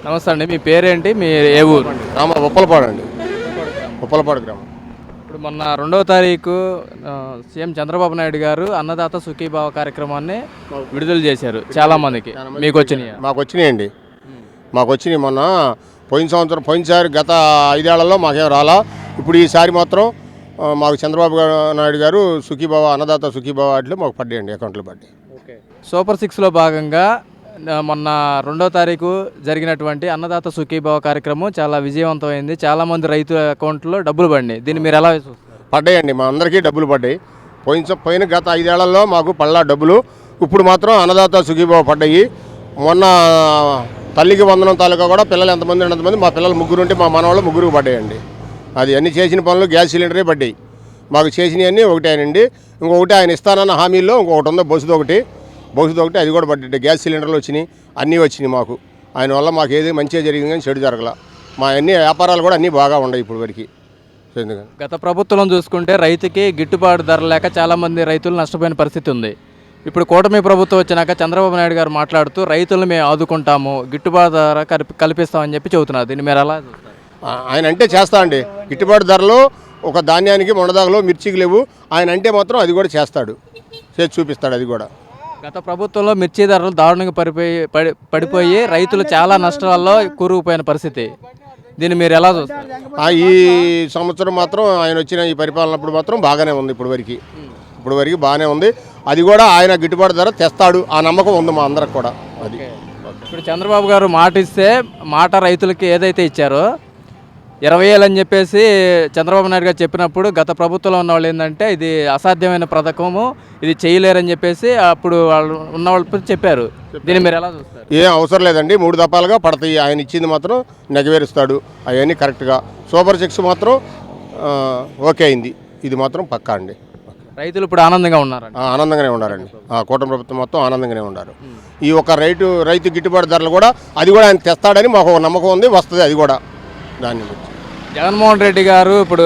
నమస్తే అండి, మీ పేరేంటి, మీ ఏ ఊరు? ఉప్పలపాడు అండి, ఉప్పలపాడు గ్రామం. ఇప్పుడు మొన్న 2వ తారీఖు సీఎం చంద్రబాబు నాయుడు గారు అన్నదాత సుఖీభావ కార్యక్రమాన్ని విడుదల చేశారు. చాలా మందికి మీకు వచ్చినాయి? మాకు వచ్చినాయండి, మాకు వచ్చినాయి. మొన్న పోయినసారి గత 5 ఏళ్లలో మాకేం రాలా. ఇప్పుడు ఈసారి మాత్రం మాకు చంద్రబాబు నాయుడు గారు సుఖీభావ అన్నదాత సుఖీభావ వాటిలో మాకు పడ్డాయండి, అకౌంట్లో పడ్డాయి. సూపర్ 6లో భాగంగా మొన్న 2వ తారీఖు జరిగినటువంటి అన్నదాత సుఖీభావ కార్యక్రమం చాలా విజయవంతమైంది. చాలామంది రైతుల అకౌంట్లో డబ్బులు పడినాయి. దీన్ని మీరు ఎలా చూస్తారు? పడ్డాయండి, మా అందరికీ డబ్బులు పడ్డాయి. పోయిన గత 5 ఏళ్లలో మాకు పళ్ళ డబ్బులు. ఇప్పుడు మాత్రం అన్నదాత సుఖీభావ పడ్డాయి. మొన్న తల్లికి వందనం తాలూకా కూడా పిల్లలు ఎంతమంది అంతమంది, మా పిల్లలు 3 ఉంటే మా మనవాళ్ళు 3 పడ్డాయండి. అది అన్ని చేసిన పనులు గ్యాస్ సిలిండరే పడ్డాయి. మాకు చేసినవన్నీ ఒకటేనండి. ఇంకొకటి ఆయన ఇస్తానన్న హామీల్లో ఇంకొకటి ఉందో బస్సుది ఒకటి, అది కూడా పడ్డాయి. గ్యాస్ సిలిండర్లు వచ్చినాయి, అన్నీ వచ్చినాయి మాకు. ఆయన వల్ల మాకు ఏది మంచిగా జరిగింది కానీ చెడు జరగల. మా అన్ని వ్యాపారాలు కూడా అన్నీ బాగా ఉన్నాయి ఇప్పుడు వరకు. గత ప్రభుత్వం చూసుకుంటే రైతుకి గిట్టుబాటు ధర లేక చాలామంది రైతులు నష్టపోయిన పరిస్థితి ఉంది. ఇప్పుడు కూటమి ప్రభుత్వం వచ్చినాక చంద్రబాబు నాయుడు గారు మాట్లాడుతూ రైతులను మేము ఆదుకుంటాము, గిట్టుబాటు ధర కల్పిస్తామని చెప్పి చెబుతున్నారు. దీన్ని మీరు ఎలా చూస్తారు? ఆయన అంటే చేస్తా అండి. గిట్టుబాటు ధరలో ఒక ధాన్యానికి మొండదాగలో మిర్చికి లేవు. ఆయన అంటే మాత్రం అది కూడా చేస్తాడు, చేసి చూపిస్తాడు. అది కూడా గత ప్రభుత్వంలో మిర్చి ధరలు దారుణంగా పడిపోయి రైతులు చాలా నష్టాల్లో కూరుకుపోయిన పరిస్థితి. దీన్ని మీరు ఎలా చూస్తారు? ఈ సంవత్సరం మాత్రం ఆయన వచ్చిన ఈ పరిపాలనప్పుడు మాత్రం బాగానే ఉంది. ఇప్పుడు వరకు బాగానే ఉంది. అది కూడా ఆయన గిట్టుబాటు ధర తెస్తాడు, ఆ నమ్మకం ఉంది మా అందరికి కూడా. అది ఇప్పుడు చంద్రబాబు గారు మాట ఇస్తే మాట రైతులకి ఏదైతే ఇచ్చారో 20,000 అని చెప్పేసి చంద్రబాబు నాయుడు గారు చెప్పినప్పుడు గత ప్రభుత్వంలో ఉన్న వాళ్ళు ఏంటంటే ఇది అసాధ్యమైన పథకము, ఇది చేయలేరని చెప్పేసి అప్పుడు వాళ్ళు ఉన్న వాళ్ళు చెప్పారు. దీన్ని మీరు ఎలా చూస్తారు? ఏం అవసరం లేదండి, 3 దఫాలుగా పడతాయి. ఆయన ఇచ్చింది మాత్రం నెగవేరుస్తాడు, అవన్నీ కరెక్ట్గా. సూపర్ 6 మాత్రం ఓకే అయింది, ఇది మాత్రం పక్కా అండి. రైతులు ఇప్పుడు ఆనందంగా ఉన్నారండి? ఆనందంగానే ఉన్నారండి. కూటమి ప్రభుత్వం మొత్తం ఆనందంగానే ఉన్నారు. ఈ ఒక రైతు గిట్టుబాటు ధరలు కూడా అది కూడా ఆయన తెస్తాడని మాకు ఒక నమ్మకం ఉంది, వస్తుంది అది కూడా. దాన్ని బట్టి జగన్మోహన్ రెడ్డి గారు ఇప్పుడు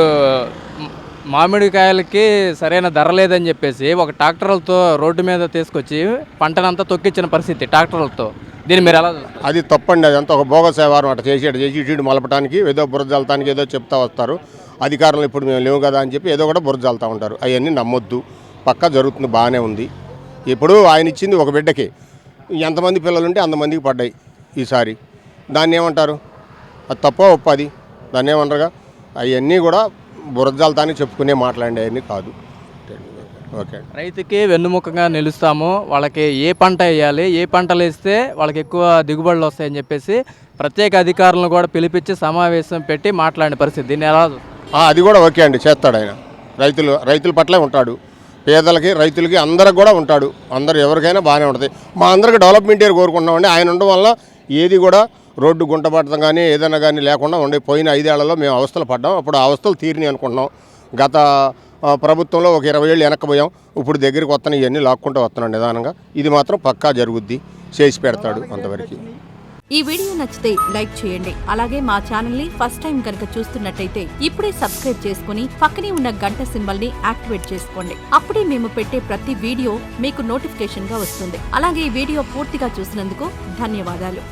మామిడికాయలకి సరైన ధర లేదని చెప్పేసి ఒక ట్రాక్టర్లతో రోడ్డు మీద తీసుకొచ్చి పంటనంతా తొక్కించిన పరిస్థితి ట్రాక్టర్లతో. దీన్ని మీరు ఎలా చూస్తారు? అది తప్పండి, అదంతా ఒక బోగస్ వ్యవహారం. అట్లా చేసి ఇటు మలపడానికి ఏదో బురద జల్తానికి ఏదో చెప్తా వస్తారు అధికారులు. ఇప్పుడు మేము లేవు కదా అని చెప్పి ఏదో కూడా బురద జల్తూ ఉంటారు. అవన్నీ నమ్మొద్దు, పక్కా జరుగుతుంది, బాగానే ఉంది. ఇప్పుడు ఆయన ఇచ్చింది ఒక బిడ్డకి ఎంతమంది పిల్లలుంటే అంతమందికి పడ్డాయి ఈసారి. దాన్ని ఏమంటారు? అది తప్ప ఒప్పది, దాన్ని ఏమంటారుగా. అవన్నీ కూడా బురజాలతానికి చెప్పుకునే మాట్లాడే అవన్నీ కాదు. ఓకే, రైతుకి వెన్నుముకగా నిలుస్తాము, వాళ్ళకి ఏ పంట వేయాలి, ఏ పంటలు వేస్తే వాళ్ళకి ఎక్కువ దిగుబడులు వస్తాయని చెప్పేసి ప్రత్యేక అధికారులను కూడా పిలిపించి సమావేశం పెట్టి మాట్లాడిన పరిస్థితి. దీన్ని ఎలా? అది కూడా ఓకే అండి, చేస్తాడు ఆయన. రైతుల పట్లే ఉంటాడు, పేదలకి రైతులకి అందరికి కూడా ఉంటాడు. అందరు ఎవరికైనా బాగానే ఉంటుంది. మా అందరికి డెవలప్మెంట్ కోరుకుంటున్నామండి. ఆయన ఉండడం వల్ల ఏది కూడా రోడ్డు గుంట పడటం కానీ ఏదైనా కానీ లేకుండా ఉండే. పోయిన 5 ఏళ్లలో మేము అవస్థలు పడ్డాం, అప్పుడు ఆ అవస్థలు తీరినాయి అనుకుంటున్నాం. గత ప్రభుత్వంలో ఒక 20 ఏళ్ళు వెనక్కిపోయాం, ఇప్పుడు దగ్గరికి వస్తున్నాయి, ఇవన్నీ లాక్కుంటూ వస్తున్నాం నిదానంగా. ఇది మాత్రం పక్కా జరుగుద్ది, చేసి పెడతాడు అంతవరకు. ఈ వీడియో నచ్చితే లైక్ చేయండి. అలాగే మా ఛానల్ ని ఫస్ట్ టైం కనుక చూస్తున్నట్టయితే ఇప్పుడే సబ్స్క్రైబ్ చేసుకుని పక్కనే ఉన్న గంట సింబల్ ని యాక్టివేట్ చేసుకోండి. అప్పుడే మేము పెట్టే ప్రతి వీడియో మీకు నోటిఫికేషన్ గా వస్తుంది. అలాగే ఈ వీడియో పూర్తిగా చూసినందుకు ధన్యవాదాలు.